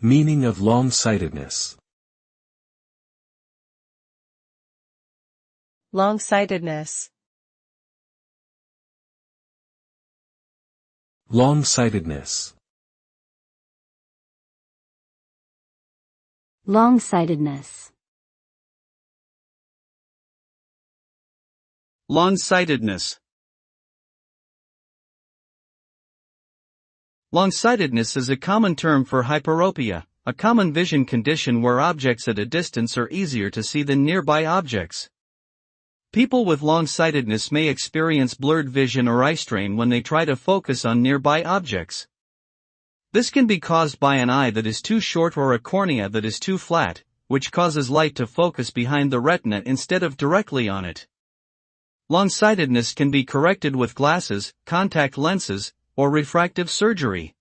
Meaning of long-sightedness. Long-sightedness. Long-sightedness. Long-sightedness. Long-sightedness. Long-sightedness is a common term for hyperopia, a common vision condition where objects at a distance are easier to see than nearby objects. People with long-sightedness may experience blurred vision or eye strain when they try to focus on nearby objects. This can be caused by an eye that is too short or a cornea that is too flat, which causes light to focus behind the retina instead of directly on it. Long-sightedness can be corrected with glasses, contact lenses, or refractive surgery.